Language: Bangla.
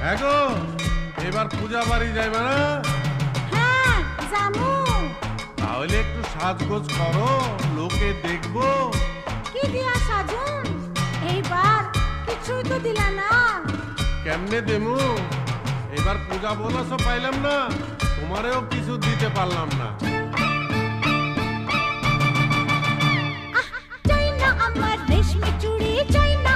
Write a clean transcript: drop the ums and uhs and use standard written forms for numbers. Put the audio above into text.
হ্যাঁ গো, এবার পূজা বাড়ি যাইবে না? হ্যাঁ জামু। তাহলে একটু সাজগোজ করো, লোকে দেখবো। কি দিয়া সাজুন? এইবার কিছুই তো দিলা না। কেমনে দেমু? এবার পূজা বোনাসও পাইলাম না, তোমারেও কিছু দিতে পারলাম না। চাই না আমার রেশমি চুড়ি, চাই না